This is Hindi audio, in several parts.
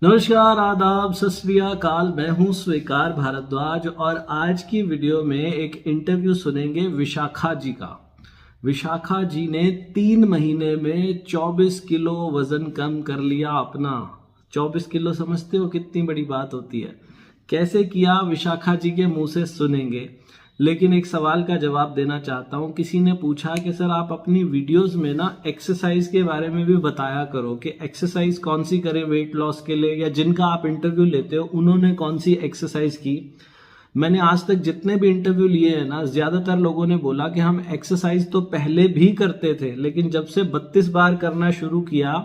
नमस्कार, आदाब, सत श्री अकाल। मैं हूं स्वीकार भारद्वाज और आज की वीडियो में एक इंटरव्यू सुनेंगे विशाखा जी का। विशाखा जी ने 3 महीने में 24 किलो वजन कम कर लिया अपना। 24 किलो समझते हो कितनी बड़ी बात होती है? कैसे किया विशाखा जी के मुंह से सुनेंगे। लेकिन एक सवाल का जवाब देना चाहता हूं। किसी ने पूछा कि सर आप अपनी वीडियोस में ना एक्सरसाइज के बारे में भी बताया करो कि एक्सरसाइज कौन सी करें वेट लॉस के लिए, या जिनका आप इंटरव्यू लेते हो उन्होंने कौन सी एक्सरसाइज की। मैंने आज तक जितने भी इंटरव्यू लिए हैं ना, ज्यादातर लोगों ने बोला कि हम एक्सरसाइज तो पहले भी करते थे, लेकिन जब से 32 बार करना शुरू किया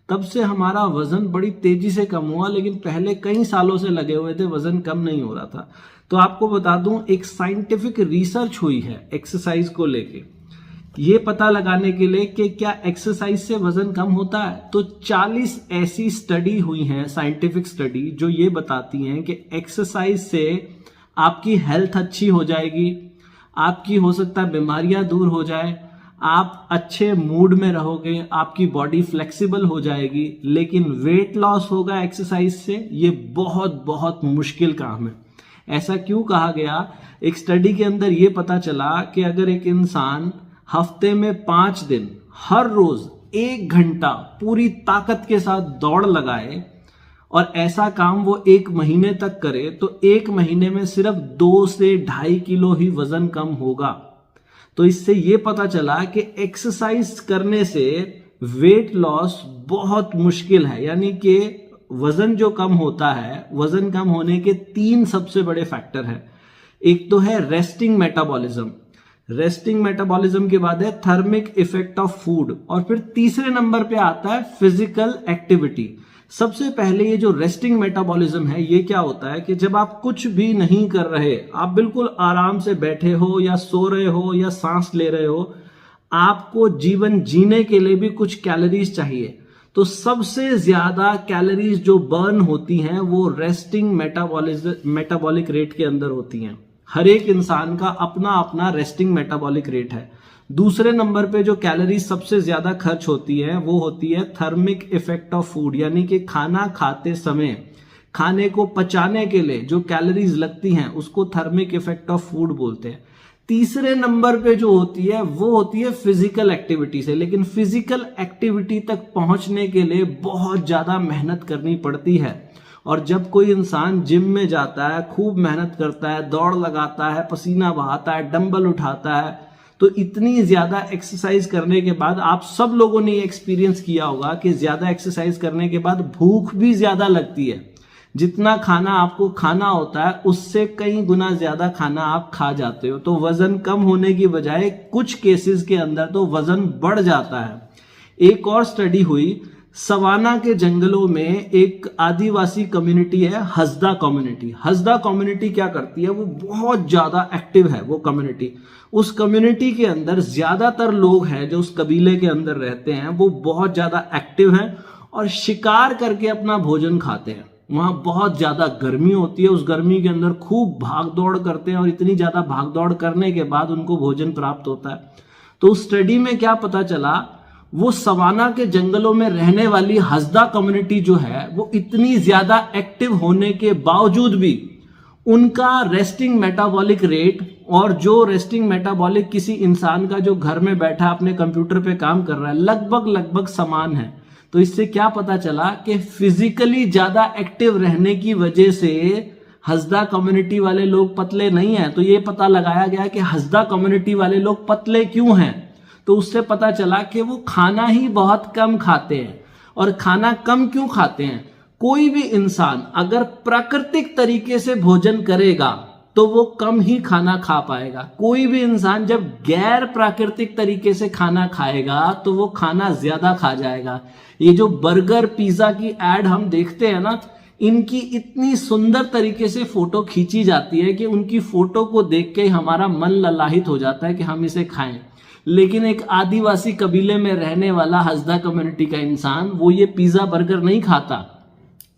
तब से हमारा वजन बड़ी तेजी से कम हुआ, लेकिन पहले कई सालों से लगे हुए थे, वजन कम नहीं हो रहा था। तो आपको बता दूं, एक साइंटिफिक रिसर्च हुई है एक्सरसाइज को लेके, ये पता लगाने के लिए कि क्या एक्सरसाइज से वजन कम होता है। तो 40 ऐसी स्टडी हुई हैं, साइंटिफिक स्टडी, जो ये बताती हैं कि एक्सरसाइज से आपकी हेल्थ अच्छी हो जाएगी, आपकी हो सकता है बीमारियां दूर हो जाए, आप अच्छे मूड में रहोगे, आपकी बॉडी फ्लेक्सिबल हो जाएगी। लेकिन वेट लॉस होगा एक्सरसाइज से, ये बहुत बहुत मुश्किल काम है। ऐसा क्यों कहा गया? एक स्टडी के अंदर यह पता चला कि अगर एक इंसान हफ्ते में 5 दिन हर रोज 1 घंटा पूरी ताकत के साथ दौड़ लगाए और ऐसा काम वो 1 महीने तक करे, तो 1 महीने में सिर्फ 2 से 2.5 किलो ही वजन कम होगा। तो इससे ये पता चला कि एक्सरसाइज करने से वेट लॉस बहुत मुश्किल है। यानी कि वजन जो कम होता है, वजन कम होने के 3 सबसे बड़े फैक्टर हैं। एक तो है रेस्टिंग मेटाबॉलिज्म, रेस्टिंग मेटाबॉलिज्म के बाद है थर्मिक इफेक्ट ऑफ फूड, और फिर तीसरे नंबर पे आता है फिजिकल एक्टिविटी। सबसे पहले ये जो रेस्टिंग मेटाबॉलिज्म है, ये क्या होता है कि जब आप कुछ भी नहीं कर रहे, आप बिल्कुल आराम से बैठे हो या सो रहे हो या सांस ले रहे हो, आपको जीवन जीने के लिए भी कुछ कैलोरीज चाहिए। तो सबसे ज्यादा कैलोरीज जो बर्न होती हैं वो रेस्टिंग मेटाबॉलिक रेट के अंदर होती हैं। हर एक इंसान का अपना अपना रेस्टिंग मेटाबॉलिक रेट है। दूसरे नंबर पे जो कैलोरीज सबसे ज्यादा खर्च होती है वो होती है थर्मिक इफेक्ट ऑफ फूड, यानी कि खाना खाते समय खाने को पचाने के लिए जो कैलोरीज लगती हैं उसको थर्मिक इफेक्ट ऑफ फूड बोलते हैं। तीसरे नंबर पे जो होती है वो होती है फिजिकल एक्टिविटी से, लेकिन फिजिकल एक्टिविटी तक पहुंचने के लिए बहुत ज्यादा मेहनत करनी पड़ती है। और जब कोई इंसान जिम में जाता है, खूब मेहनत करता है, दौड़ लगाता है, पसीना बहाता है, डंबल उठाता है, तो इतनी ज्यादा एक्सरसाइज करने के बाद आप सब लोगों ने एक्सपीरियंस किया होगा कि ज्यादा एक्सरसाइज करने के बाद भूख भी ज्यादा लगती है। जितना खाना आपको खाना होता है उससे कई गुना ज्यादा खाना आप खा जाते हो। तो वजन कम होने की बजाय कुछ केसेस के अंदर तो वजन बढ़ जाता है। एक और स्टडी हुई, सवाना के जंगलों में एक आदिवासी कम्युनिटी है, हसदा कम्युनिटी। हसदा कम्युनिटी क्या करती है, वो बहुत ज्यादा एक्टिव है वो कम्युनिटी। उस कम्युनिटी के अंदर ज्यादातर लोग हैं जो उस कबीले के अंदर रहते हैं, वो बहुत ज्यादा एक्टिव हैं और शिकार करके अपना भोजन खाते हैं। वहां बहुत ज्यादा गर्मी होती है, उस गर्मी के अंदर खूब भाग दौड़ करते हैं और इतनी ज्यादा भाग दौड़ करने के बाद उनको भोजन प्राप्त होता है। तो उस स्टडी में क्या पता चला, वो सवाना के जंगलों में रहने वाली हसदा कम्युनिटी जो है वो इतनी ज्यादा एक्टिव होने के बावजूद भी उनका रेस्टिंग मेटाबॉलिक रेट और जो रेस्टिंग मेटाबॉलिक किसी इंसान का जो घर में बैठा अपने कंप्यूटर पे काम कर रहा है, लगभग समान है। तो इससे क्या पता चला कि फिजिकली ज्यादा एक्टिव रहने की वजह से हसदा कम्युनिटी वाले लोग पतले नहीं हैं। तो ये पता लगाया गया कि हसदा कम्युनिटी वाले लोग पतले क्यों हैं। तो उससे पता चला कि वो खाना ही बहुत कम खाते हैं। और खाना कम क्यों खाते हैं? कोई भी इंसान अगर प्राकृतिक तरीके से भोजन करेगा तो वो कम ही खाना खा पाएगा। कोई भी इंसान जब गैर प्राकृतिक तरीके से खाना खाएगा तो वो खाना ज्यादा खा जाएगा। ये जो बर्गर पिज्जा की एड हम देखते हैं ना, इनकी इतनी सुंदर तरीके से फोटो खींची जाती है कि उनकी फोटो को देख के हमारा मन ललाहित हो जाता है कि हम इसे खाएं। लेकिन एक आदिवासी कबीले में रहने वाला हसदा कम्युनिटी का इंसान वो ये पिज्जा बर्गर नहीं खाता।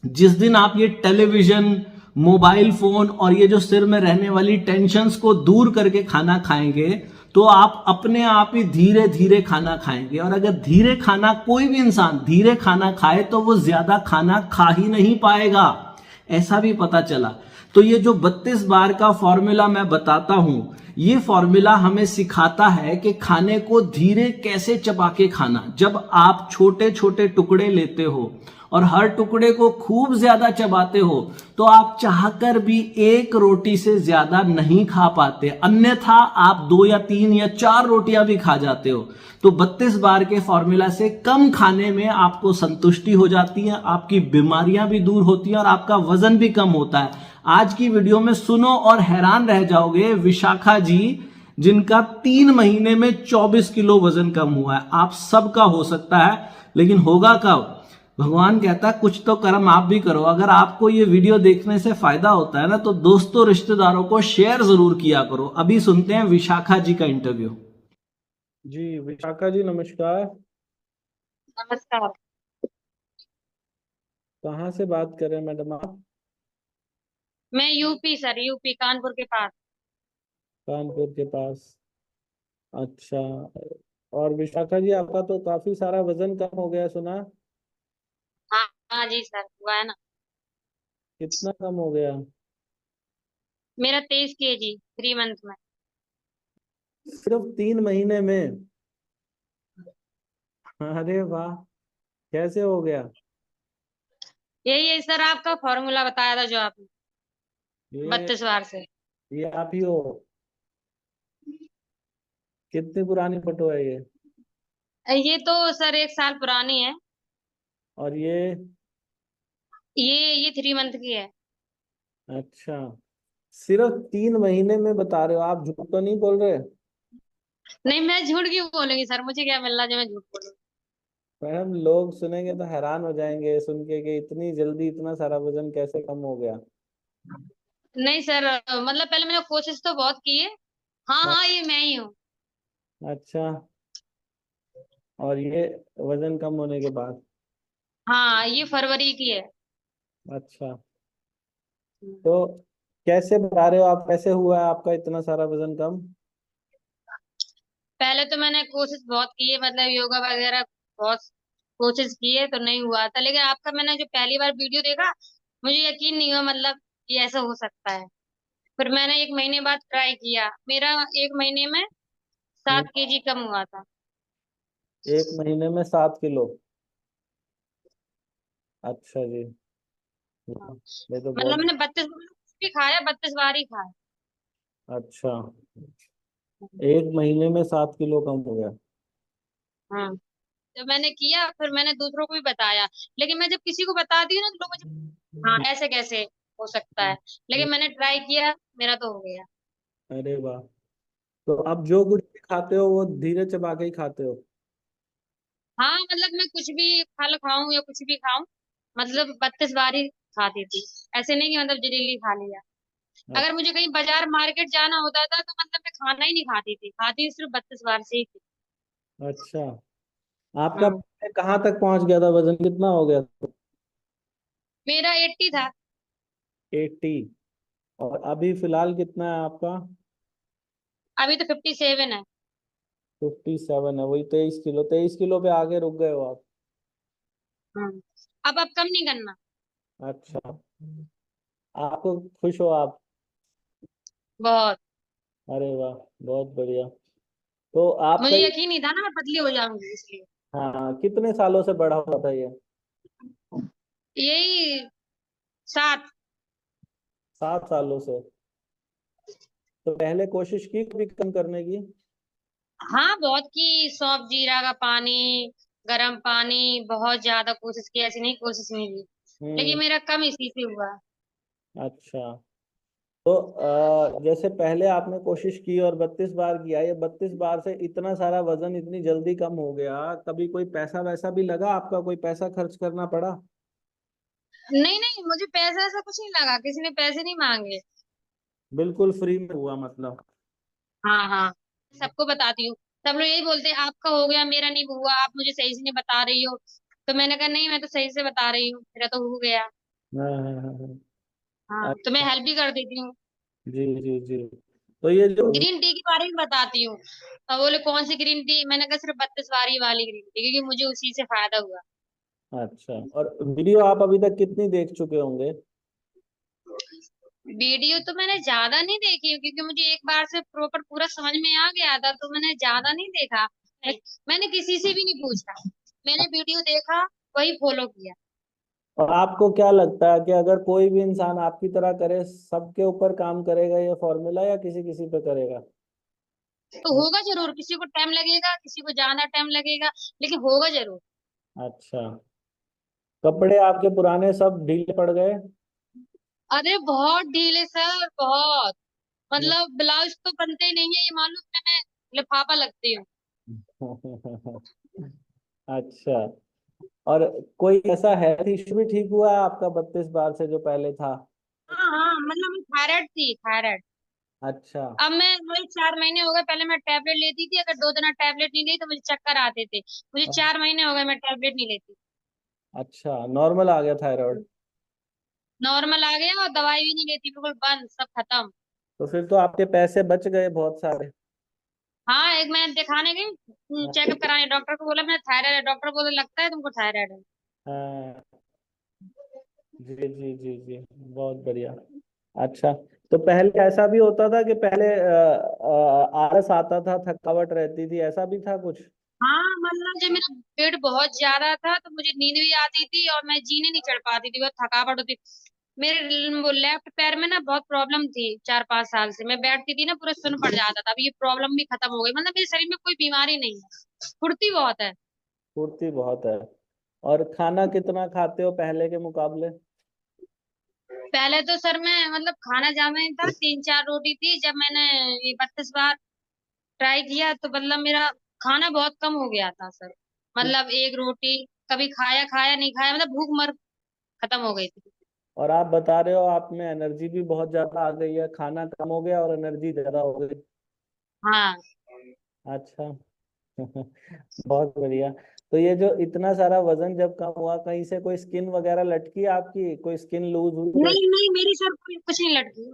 जिस दिन आप ये टेलीविजन, मोबाइल फोन और ये जो सिर में रहने वाली टेंशन्स को दूर करके खाना खाएंगे तो आप अपने आप ही धीरे धीरे खाना खाएंगे। और अगर धीरे खाना, कोई भी इंसान धीरे खाना खाए तो वो ज्यादा खाना खा ही नहीं पाएगा, ऐसा भी पता चला। तो ये जो 32 बार का फॉर्मूला मैं बताता हूं, ये फॉर्मूला हमें सिखाता है कि खाने को धीरे कैसे चबा के खाना। जब आप छोटे छोटे टुकड़े लेते हो और हर टुकड़े को खूब ज्यादा चबाते हो तो आप चाहकर भी एक रोटी से ज्यादा नहीं खा पाते, अन्यथा आप 2 या 3 या 4 रोटियां भी खा जाते हो। तो 32 बार के फॉर्मूला से कम खाने में आपको संतुष्टि हो जाती है, आपकी बीमारियां भी दूर होती हैं और आपका वजन भी कम होता है। आज की वीडियो में सुनो और हैरान रह जाओगे, विशाखा जी जिनका 3 महीने में 24 किलो वजन कम हुआ है। आप सबका हो सकता है, लेकिन होगा कब? भगवान कहता है कुछ तो कर्म आप भी करो। अगर आपको ये वीडियो देखने से फायदा होता है ना, तो दोस्तों रिश्तेदारों को शेयर जरूर किया करो। अभी सुनते हैं विशाखा जी का इंटरव्यू। जी विशाखा जी नमस्कार। नमस्कार। कहाँ से बात कर रहे हैं मैडम आप? मैं यूपी सर, यूपी कानपुर के पास। कानपुर के पास। अच्छा। और विशाखा जी आपका तो काफी सारा वजन कम हो गया सुना। हाँ हाँ जी सर, हुआ है ना। कितना कम हो गया? मेरा 23 kg 3 मंथ में। सिर्फ 3 महीने में? अरे वाह, कैसे हो गया? यही है सर, आपका फॉर्मूला बताया था जो आपने ये 32 बार से। ये आप ही हो? कितनी पुरानी फोटो है ये? ये तो सर 1 साल पुरानी है। और ये? ये 3 मंथ की है। अच्छा, सिर्फ 3 महीने में बता रहे हो आप, झूठ तो नहीं बोल रहे? नहीं, मैं झूठ क्यों बोलूंगी सर, मुझे क्या मिल रहा जो मैं झूठ बोलूँ। मैडम लोग सुनेंगे तो हैरान हो जाएंगे सुन के कि इतनी जल्दी इतना सारा वजन कैसे कम हो गया। नहीं सर, मतलब पहले मैंने कोशिश तो बहुत की है। हाँ हाँ, ये मैं ही हूँ। अच्छा। और ये वजन कम होने के बाद? हाँ, ये फरवरी की है। अच्छा। तो कैसे बता रहे हो आप, कैसे हुआ है आपका इतना सारा वजन कम? पहले तो मैंने कोशिश बहुत की है, मतलब योगा वगैरह बहुत कोशिश की है तो नहीं हुआ था, लेकिन आपका मैंने जो पहली बार वीडियो देखा, मुझे यकीन नहीं हुआ मतलब कि ऐसा हो सकता है। फिर मैंने 1 महीने बाद ट्राई किया, मेरा 1 महीने में हम्म, 7 kg कम हुआ था। 1 महीने में 7 किलो? अच्छा जी। हाँ। ये तो मतलब बहुत। मैंने 32 कुछ भी खाया, 32 बार ही खाया। अच्छा, 1 महीने में 7 किलो कम हो गया? हाँ, जब मैंने किया फिर मैंने दूसरों को भी बताया, लेकिन मैं जब किसी को बताती हूँ ना तो लोग मुझे, हाँ ऐसे कैसे हो सकता है, लेकिन मैंने ट्राई किया, मेरा तो हो गया। अरे वाह। तो अब जो कुछ भी खाते हो वो धीरे चबा के ही खाते हो? हाँ, मतलब मैं कुछ भी फल खाऊं या कुछ भी खाऊं, मतलब 32 बार ही खाती थी। ऐसे नहीं कि मतलब जलीली खा लिया। अगर मुझे कहीं बाजार मार्केट जाना होता था तो मतलब मैं खाना ही नहीं खाती थी, खाती सिर्फ 32 बार से ही थी। अच्छा, आपका हाँ, कहाँ तक पहुंच गया था, वजन कितना हो गया था? मेरा 80 था। 80? और अभी फिलहाल कितना है आपका? अभी तो 57 है। 57 है, वही 23 किलो, 23 किलो पे आगे रुक गए हो आप? हाँ, अब कम नहीं करना। अच्छा, आपको खुश हो आप? बहुत। अरे वाह, बहुत बढ़िया। तो आपका मुझे यकीन नहीं था ना मैं पतली हो जाऊंगी, इसलिए। हाँ, कितने सालों से बढ़ा हुआ था ये? यही 7। 7 सालों से? तो पहले कोशिश की कभी कम करने की? हाँ, बहुत की, सौंफ जीरा का पानी, गर्म पानी, बहुत ज्यादा कोशिश की, ऐसी नहीं कोशिश नहीं की, लेकिन हम्म। मेरा कम इसी से हुआ। अच्छा। तो जैसे पहले आपने कोशिश की और 32 बार किया, ये 32 बार से इतना सारा वजन इतनी जल्दी कम हो गया, कभी कोई पैसा वैसा भी लगा आपका, कोई पैसा खर्च करना पड़ा? नहीं नहीं, मुझे पैसा ऐसा कुछ नहीं लगा, किसी ने पैसे नहीं मांगे। बिल्कुल फ्री में हुआ मतलब? हाँ हाँ, सबको बताती हूँ। सब लोग यही बोलते हैं आपका हो गया, मेरा नहीं हुआ, आप मुझे सही से नहीं बता रही हो। तो मैंने कहा नहीं, मैं तो सही से बता रही हूँ, मेरा तो हो गया। हाँ हाँ हाँ हाँ। हाँ, तो मैं अच्छा। हेल्प भी कर देती हूँ। जी जी जी। तो ये जो ग्रीन टी के बारे में बताती हूँ। बोले कौन सी ग्रीन टी, मैंने कहा सिर्फ 32 वारी वाली ग्रीन टी, क्योंकि मुझे उसी से फायदा हुआ। अच्छा, और वीडियो आप अभी तक कितनी देख चुके होंगे? वीडियो तो मैंने ज्यादा नहीं देखी, क्योंकि मुझे एक बार से प्रॉपर पूरा समझ में आ गया था, तो मैंने ज्यादा नहीं देखा। मैंने किसी से भी नहीं पूछा, मैंने वीडियो देखा, वही फॉलो किया। और आपको क्या लगता है कि अगर कोई भी इंसान आपकी तरह करे, सबके ऊपर काम करेगा ये फॉर्मूला, या किसी किसी पे करेगा? तो होगा जरूर, किसी को टाइम लगेगा, किसी को ज्यादा टाइम लगेगा, लेकिन होगा जरूर। अच्छा, कपड़े आपके पुराने सब ढीले पड़ गए? अरे बहुत ढीले सर, बहुत। मतलब ब्लाउज तो बनते ही नहीं है, ये मालूम मैं लिफाफा लगती हूँ। अच्छा, और कोई ऐसा हेल्थ इश्यू भी ठीक हुआ है आपका 32 बार से जो पहले था? हाँ हाँ, मतलब मैं थायराइड थी, थायराइड। अच्छा। अब मैं वही 4 महीने हो गए, पहले मैं टैबलेट लेती थी, अगर 2 दिन टैबलेट नहीं ली तो मुझे चक्कर आते थे। मुझे 4 महीने हो गए मैं टैबलेट नहीं लेती। अच्छा, नॉर्मल आ गया थायराइड? नॉर्मल आ गया, और दवाई भी नहीं लेती, बिल्कुल बंद, सब खत्म। तो फिर तो आपके पैसे बच गए बहुत सारे। हाँ, एक मैं दिखाने गई चेकअप कराने, डॉक्टर को बोला मैं थायराइड है, डॉक्टर बोले लगता है तुमको थायराइड है। हाँ, जी जी जी जी, बहुत बढ़िया। अच्छा, तो पहले ऐसा भी होता था कि पहले आलस आता था, थकावट रहती थी, ऐसा भी था कुछ? हाँ, मतलब जब मेरा पेट बहुत ज्यादा था तो मुझे नींद भी आती थी, और मैं जीने नहीं चढ़ पाती थी, बहुत थकावट होती। मेरे वो लेफ्ट पैर में ना बहुत प्रॉब्लम थी, 4-5 साल से मैं बैठती थी ना, पूरा सुन्न पड़ जाता था। अब ये प्रॉब्लम भी खत्म हो गई, मतलब मेरे शरीर में कोई बीमारी नहीं है, फुर्ती बहुत है। फुर्ती बहुत है। और खाना कितना खाते हो पहले के मुकाबले? पहले तो सर मैं मतलब खाना ज्यादा नहीं था, 3-4 रोटी थी। जब मैंने ये 32 बार ट्राई किया तो मतलब मेरा खाना बहुत कम हो गया था सर। मतलब एक रोटी, कभी खाया खाया नहीं खाया, मतलब भूख मर खत्म हो गई थी। और आप बता रहे हो आप में एनर्जी भी बहुत ज्यादा आ गई है, खाना कम हो गया और एनर्जी ज्यादा हो गई। हाँ। अच्छा। बहुत बढ़िया। तो ये जो इतना सारा वजन जब कम हुआ, कहीं से कोई स्किन वगैरह लटकी आपकी, कोई स्किन लूज हुई कोई? नहीं नहीं, मेरी सर कुछ नहीं लटकी।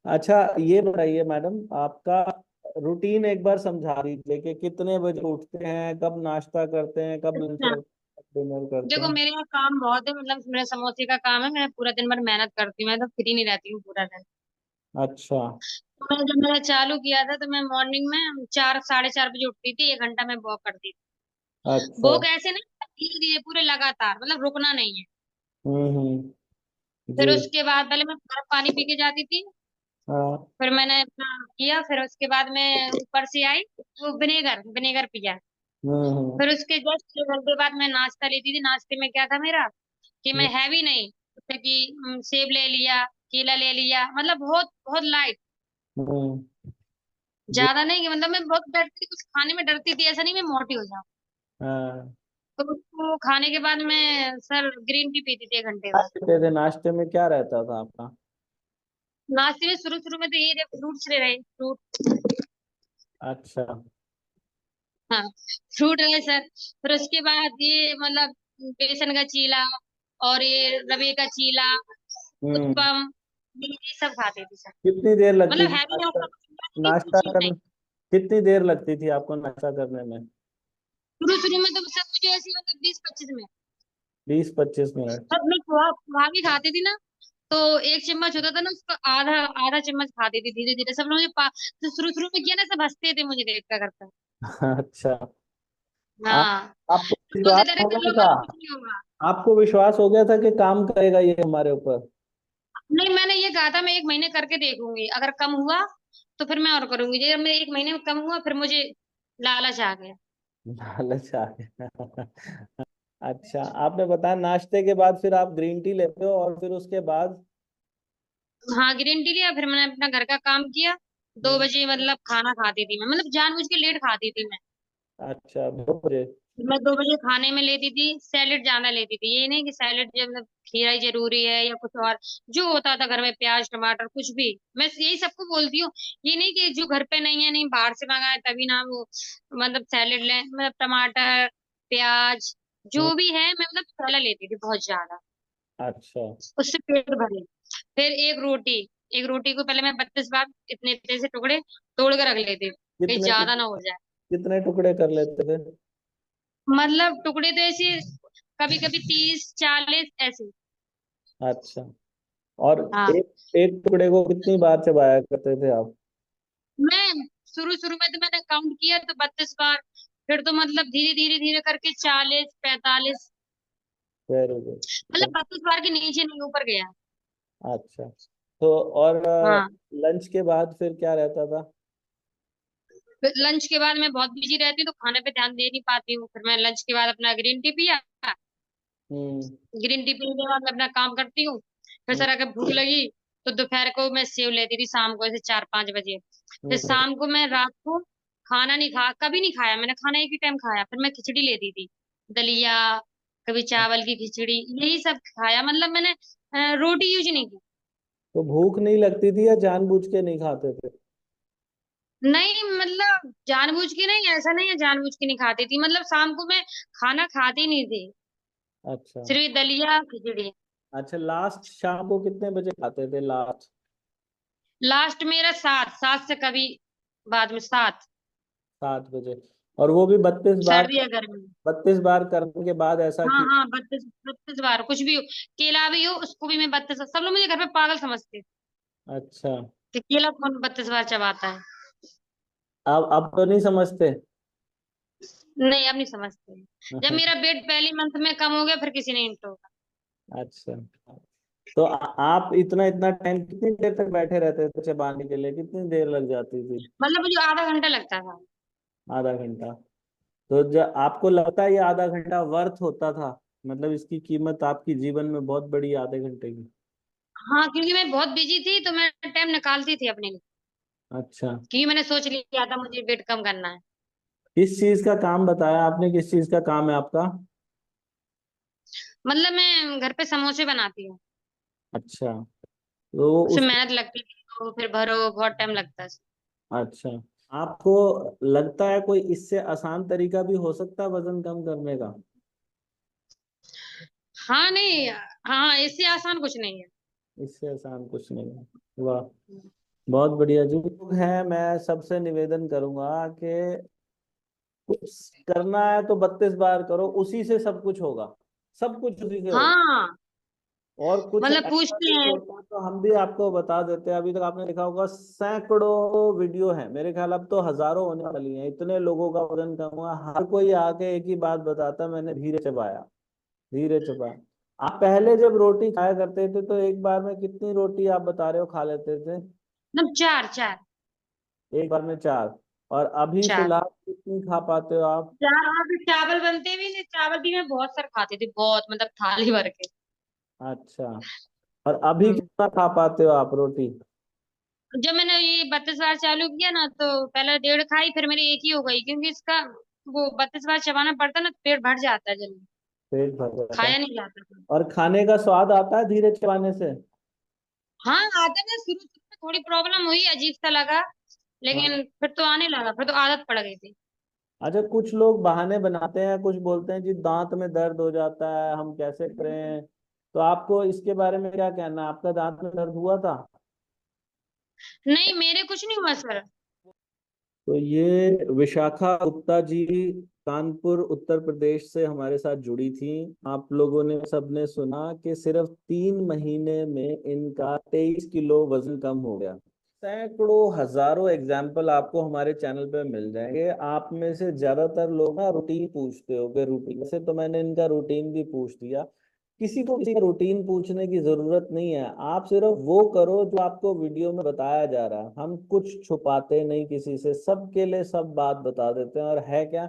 अच्छा, ये बताइए मैडम, आपका रूटीन एक बार समझा दीजिए कि कितने बजे उठते हैं, कब नाश्ता करते हैं, कब लंच अच्छा, करते हैं, डिनर करते देखो हैं? मेरे यहाँ काम बहुत है, मतलब मेरा समोसे का काम है, मैं पूरा दिन भर मेहनत करती हूँ, मैं तो फ्री नहीं रहती हूँ पूरा दिन। अच्छा। तो मैंने जब मेरा चालू किया था तो मैं मॉर्निंग में 4-4:30 बजे उठती थी, 1 घंटा मैं वॉक करती थी। अच्छा। वॉक ऐसे नहीं, धीरे धीरे पूरे लगातार, मतलब रुकना नहीं है। जी। फिर उसके बाद पहले मैं गर्म पानी पी के जाती थी। हाँ। फिर मैंने अपना किया, फिर उसके बाद मैं ऊपर से आई, वो विनेगर विनेगर पिया। हम्म। फिर उसके जस्ट 2 घंटे बाद मैं नाश्ता लेती थी। नाश्ते में क्या था मेरा, कि मैं हैवी नहीं, जैसे कि सेब ले लिया, केला ले लिया, मतलब बहुत बहुत लाइट, हम्म। जी। ज्यादा नहीं। कि मतलब मैं बहुत डरती थी, कुछ खाने में डरती थी, ऐसा नहीं मैं मोटी हो जाऊं। हाँ। तो उसको खाने के बाद मैं सर ग्रीन टी पीती थी 1 घंटे बाद। नाश्ते थे, नाश्ते में क्या रहता था आपका? नाश्ते में शुरू शुरू में तो ये फ्रूट्स ले रहे, फ्रूट। अच्छा। हाँ, फ्रूट रहे सर। फिर उसके बाद ये मतलब बेसन का चीला, और ये रवे का चीला, हम्म। उत्पम, ये सब खाते थे सर। कितनी देर लगती मतलब थी हैवी नाश्ता, नाश्ता कुछ नहीं था, लेकिन नाश्ता कुछ नहीं। करने? कितनी देर लगती थी आपको नाश्ता करने में? शुरू शुरू में तो सर मुझे ऐसी मतलब 20-25 में। 20-25 मिनट? तब मैं पोहा पोहा भी खाती थी ना, तो एक चम्मच होता था ना, उसको आधा आधा चम्मच खाती थी धीरे धीरे। सब लोग मुझे तो शुरू शुरू में किया ना, सब हंसते थे मुझे देख कर करता। अच्छा। आप हाँ, आपको बोलते विश्वास थे अरे हो कर गया लो था? कर लो, कुछ नहीं होगा। आपको विश्वास हो गया था कि काम करेगा ये हमारे ऊपर? नहीं, मैंने ये कहा था मैं 1 महीने करके देखूंगी, अगर कम हुआ तो फिर मैं और करूंगी। जब मैं 1 महीने में कम हुआ, फिर मुझे लालच आ गया। लालच आ गया। अच्छा, आपने बताया नाश्ते के बाद फिर आप ग्रीन टी लेते हो, और फिर उसके बाद? हाँ, ग्रीन टी लिया, फिर मैंने अपना घर का काम किया। दो हम्म। बजे मतलब खाना खाती थी मैं, मतलब जानबूझ के लेट खाती थी मैं। अच्छा, 2 बजे? मैं 2 बजे खाने में लेती थी, सैलेड ज्यादा लेती थी। ये नहीं कि सैलेड जो मतलब खीरा ही जरूरी है या कुछ और, जो होता था घर में, प्याज टमाटर कुछ भी। मैं यही सबको बोलती हूँ, ये नहीं कि जो घर पे नहीं है, नहीं बाहर से मंगाए तभी ना वो मतलब सैलेड लें। मतलब टमाटर, प्याज, हम्म। जो भी है, मैं मतलब सैलेड लेती थी बहुत ज्यादा, अच्छा। उससे पेट भरे। फिर एक रोटी, एक रोटी को पहले मैं 32 बार इतने इतने से टुकड़े तोड़ के रख लेती हूँ, कहीं कितने ज्यादा ना हो जाए। कितने टुकड़े कर लेते थे? मतलब टुकड़े तो ऐसे कभी कभी 30 40 ऐसे। अच्छा। और हाँ। एक एक टुकड़े को कितनी बार चबाया करते थे आप? मैं शुरू शुरू में तो मैंने काउंट किया तो 32 बार, फिर तो मतलब धीरे धीरे धीरे करके 40 45। Very good. मतलब 32 बार के नीचे नहीं ऊपर गया। अच्छा। तो और हाँ। लंच के बाद फिर क्या रहता था? फिर लंच के बाद मैं बहुत बिजी रहती हूँ तो खाने पे ध्यान दे नहीं पाती हूँ, फिर मैं लंच के बाद अपना ग्रीन टी पिया। हम्म। ग्रीन टी पीने के बाद मैं अपना काम करती हूँ। फिर हम्म। सर अगर भूख लगी तो दोपहर को मैं सेव लेती थी, शाम को ऐसे 4 5 बजे। फिर हम्म। शाम को मैं रात को खाना नहीं खा कभी नहीं खाया मैंने, खाना एक ही टाइम खाया, फिर मैं खिचड़ी लेती थी, दलिया, कभी चावल की खिचड़ी, यही सब खाया। मतलब मैंने रोटी यूज नहीं की। तो भूख नहीं लगती थी या जानबूझ के नहीं खाते थे? नहीं मतलब जानबूझ के नहीं, ऐसा नहीं है जानबूझ के नहीं खाती थी, मतलब शाम को मैं खाना खाती नहीं थी, अच्छा। सिर्फ ये दलिया खिचड़ी। अच्छा, लास्ट शाम को कितने बजे खाते थे लास्ट? लास्ट मेरा 7 7 से कभी बाद में 7। 7 बजे। और वो भी 32 बार? सर्दी या गर्मी। 32 बार करने के बाद ऐसा हाँ कि? हाँ, 32 32 बार कुछ भी हो, केला भी हो उसको भी मैं 32, सब लोग मुझे घर पे पागल समझते हैं अच्छा। कि केला कौन 32 बार चबाता है। अब तो नहीं समझते? नहीं अब नहीं समझते। जब मेरा वेट पहले मंथ में कम हो गया फिर किसी ने नहीं टोका। अच्छा। तो आप इतना इतना टाइम कितनी देर तक बैठे रहते थे चबाने के लिए? कितनी देर लग जाती थी? मतलब मुझे आधा घंटा लगता था। आधा घंटा? तो जब आपको लगता है ये आधा घंटा वर्थ होता था, मतलब इसकी कीमत आपकी जीवन में बहुत बड़ी है आधे घंटे की? हाँ क्योंकि मैं बहुत बिजी थी तो मैं टाइम निकालती थी अपने लिए, अच्छा। क्योंकि मैंने सोच लिया था मुझे वेट कम करना है। किस चीज का काम बताया आपने, किस चीज का काम है आपका? मतलब मैं घर पे समोसे बनाती हूँ, अच्छा। तो उसमें उस मेहनत लगती थी तो फिर भरो बहुत टाइम लगता है। अच्छा, आपको लगता है कोई इससे आसान तरीका भी हो सकता है वजन कम करने का? हाँ नहीं, हाँ इससे आसान कुछ नहीं है। इससे आसान कुछ नहीं है। वाह, बहुत बढ़िया जी। है, मैं सबसे निवेदन करूंगा कि कुछ करना है तो 32 बार करो, उसी से सब कुछ होगा। सब कुछ उसी से होगा। हाँ और कुछ मतलब ऐसा पूछते कुछ हैं। होता तो हम भी आपको बता देते हैं। अभी तक आपने देखा होगा सैकड़ों वीडियो है, मेरे ख्याल अब तो हजारों होने वाली हैं। इतने लोगों का वजन कम हुआ, हर कोई आके एक ही बात बताता, मैंने धीरे चबाया, धीरे चबाया। आप पहले जब रोटी खाया करते थे तो एक बार में कितनी रोटी आप बता रहे हो खा लेते थे? मतलब चार चार। एक बार में 4? और अभी चार फिलहाल कितनी खा पाते हो आप? चार और फिर चावल बनते भी नहीं, चावल भी मैं बहुत सारा खाती थी, बहुत मतलब थाली भर के। अच्छा। और अभी हम्म। कितना खा पाते हो आप रोटी? जब मैंने ये 32 बार चालू किया ना तो पहले 1.5 खाई, फिर मेरी एक ही हो गई, क्योंकि इसका वो 32 बार चबाना पड़ता ना तो पेट भर जाता है जल्दी, पेट भर जाता है। खाया नहीं जाता था। और खाने का स्वाद आता है धीरे चबाने से? हाँ आता है, शुरू शुरू में थोड़ी प्रॉब्लम हुई, अजीब सा लगा, हाँ। लेकिन फिर तो आने लगा, फिर तो आदत पड़ गई थी। अच्छा, कुछ लोग बहाने बनाते हैं, कुछ बोलते हैं जी दांत में दर्द हो जाता है, हम कैसे करें? तो आपको इसके बारे में क्या कहना है? आपका दांत में दर्द हुआ था? नहीं मेरे कुछ नहीं हुआ सर। तो ये विशाखा गुप्ता जी कानपुर उत्तर प्रदेश से हमारे साथ जुड़ी थी। आप लोगों ने सबने सुना कि सिर्फ 3 महीने में इनका 23 किलो वजन कम हो गया। सैकड़ों हजारों एग्जाम्पल आपको हमारे चैनल पे मिल जाएंगे। आप में से ज्यादातर लोग ना रूटीन पूछते हो कि रूटीन से, तो मैंने इनका रूटीन भी पूछ दिया। किसी को किसी का रूटीन पूछने की जरूरत नहीं है, आप सिर्फ वो करो जो आपको वीडियो में बताया जा रहा है। हम कुछ छुपाते नहीं किसी से, सबके लिए सब बात बता देते हैं। और है क्या,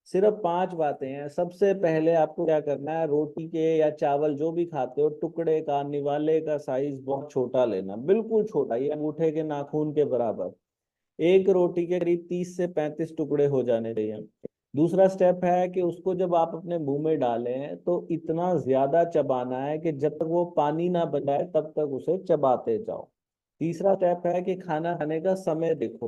सिर्फ 5 बातें हैं। सबसे पहले आपको क्या करना है, रोटी के या चावल जो भी खाते हो, टुकड़े का निवाले का साइज बहुत छोटा लेना, बिल्कुल छोटा, ये अंगूठे के नाखून के बराबर। एक रोटी के करीब 30 से 35 टुकड़े हो जाने चाहिए। दूसरा स्टेप है कि उसको जब आप अपने मुंह में डालें तो इतना ज्यादा चबाना है कि जब तक वो पानी ना बन जाए तब तक उसे चबाते जाओ। तीसरा स्टेप है कि खाना खाने का समय देखो।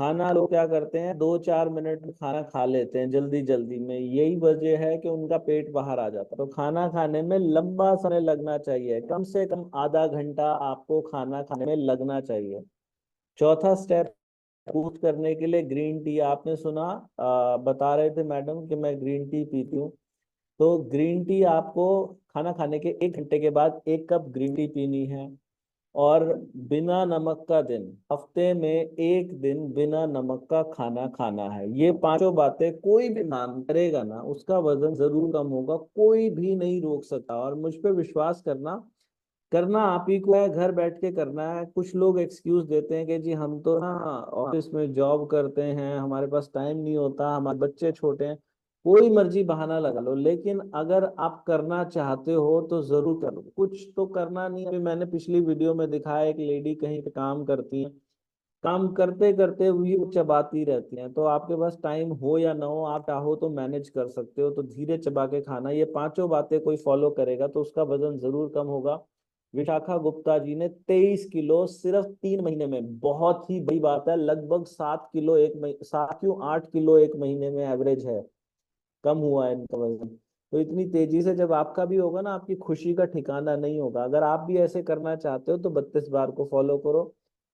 खाना लोग क्या करते हैं, 2-4 मिनट में खाना खा लेते हैं जल्दी जल्दी में, यही वजह है कि उनका पेट बाहर आ जाता है। तो खाना खाने में लंबा समय लगना चाहिए, कम से कम आधा घंटा आपको खाना खाने में लगना चाहिए। चौथा स्टेप बूस्ट करने के लिए ग्रीन टी, आपने सुना बता रहे थे मैडम कि मैं ग्रीन टी पीती हूँ। तो ग्रीन टी आपको खाना खाने के 1 घंटे के बाद 1 कप ग्रीन टी पीनी है। और बिना नमक का दिन, हफ्ते में 1 दिन बिना नमक का खाना खाना है। ये पांचों बातें कोई भी इंसान करेगा ना, उसका वजन जरूर कम होगा, कोई भी नहीं रोक सकता। और मुझ पे विश्वास करना, करना आप ही को है, घर बैठ के करना है। कुछ लोग एक्सक्यूज देते हैं कि जी हम तो ना ऑफिस में जॉब करते हैं, हमारे पास टाइम नहीं होता, हमारे बच्चे छोटे हैं। कोई मर्जी बहाना लगा लो, लेकिन अगर आप करना चाहते हो तो जरूर करो, कुछ तो करना नहीं। अभी मैंने पिछली वीडियो में दिखाया, एक लेडी कहीं पे काम करती है, काम करते करते हुए वो चबाती रहती हैं। तो आपके पास टाइम हो या ना हो, आप चाहो तो मैनेज कर सकते हो, तो धीरे चबा के खाना। ये पांचों बातें कोई फॉलो करेगा तो उसका वजन जरूर कम होगा। विशाखा गुप्ता जी ने 23 किलो सिर्फ 3 महीने में, बहुत ही बड़ी बात है। लगभग 7 किलो 7 क्यों 8 किलो 1 महीने में एवरेज है, कम हुआ है इनका वजन। तो इतनी तेजी से जब आपका भी होगा ना, आपकी खुशी का ठिकाना नहीं होगा। अगर आप भी ऐसे करना चाहते हो तो 32 बार को फॉलो करो।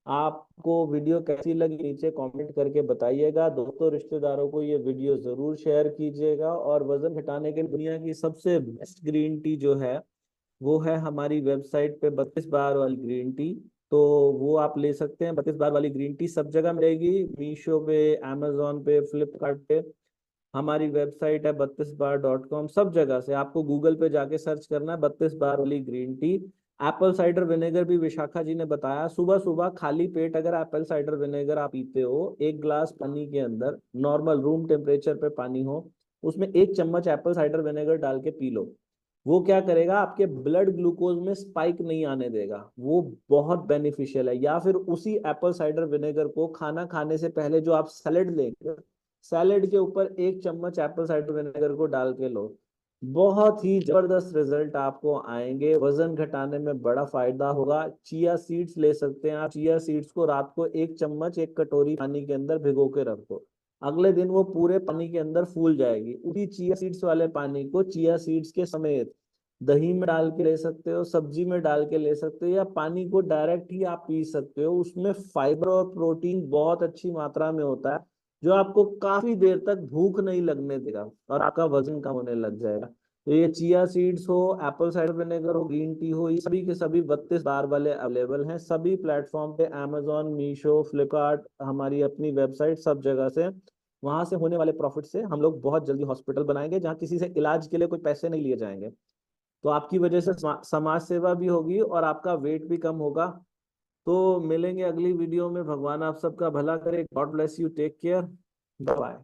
आपको वीडियो कैसी लगी नीचे कमेंट करके बताइएगा। दोस्तों रिश्तेदारों को ये वीडियो जरूर शेयर कीजिएगा। और वजन घटाने के लिए दुनिया की सबसे बेस्ट ग्रीन टी जो है वो है हमारी वेबसाइट पे 32 बार वाली ग्रीन टी। तो वो आप ले सकते हैं। 32 बार वाली ग्रीन टी सब जगह मिलेगी, मीशो पे, amazon पे, फ्लिपकार्ट पे। हमारी वेबसाइट है 32बार.com। सब जगह से आपको गूगल पे जाके सर्च करना है 32 बार वाली green tea. Apple cider vinegar भी विशाखा जी ने बताया, सुबह सुबह खाली पेट अगर एप्पल साइडर विनेगर आप पीते हो, 1 गिलास पानी के अंदर, नॉर्मल रूम टेम्परेचर पे पानी हो, उसमें 1 चम्मच एप्पल साइडर विनेगर डाल के पी लो। वो क्या करेगा, आपके ब्लड ग्लूकोज में स्पाइक नहीं आने देगा, वो बहुत बेनिफिशियल है। या फिर उसी एप्पल साइडर विनेगर को खाना खाने से पहले जो आप सैलेड लेंगे, सैलेड के ऊपर 1 चम्मच एप्पल साइडर विनेगर को डाल के लो। बहुत ही जबरदस्त रिजल्ट आपको आएंगे, वजन घटाने में बड़ा फायदा होगा। चिया सीड्स ले सकते हैं आप। चिया सीड्स को रात को 1 चम्मच 1 कटोरी पानी के अंदर भिगो के रख दो, अगले दिन वो पूरे पानी के अंदर फूल जाएगी। उसी चिया सीड्स वाले पानी को चिया सीड्स के समेत दही में डाल के ले सकते हो, सब्जी में डाल के ले सकते हो, या पानी को डायरेक्ट ही आप पी सकते हो। उसमें फाइबर और प्रोटीन बहुत अच्छी मात्रा में होता है, जो आपको काफी देर तक भूख नहीं लगने देगा और आपका वजन कम होने लग जाएगा। तो ये चिया सीड्स हो, एप्पल साइडर विनेगर हो, ग्रीन टी हो, ये सभी के सभी 32 बार वाले अवेलेबल हैं सभी प्लेटफॉर्म पे, amazon, मीशो, फ्लिपकार्ट, हमारी अपनी वेबसाइट, सब जगह से। वहां से होने वाले प्रॉफिट से हम लोग बहुत जल्दी हॉस्पिटल बनाएंगे, जहाँ किसी से इलाज के लिए कोई पैसे नहीं लिए जाएंगे। तो आपकी वजह से समाज सेवा भी होगी और आपका वेट भी कम होगा। तो मिलेंगे अगली वीडियो में। भगवान आप सबका भला करे। God bless you, take care, bye.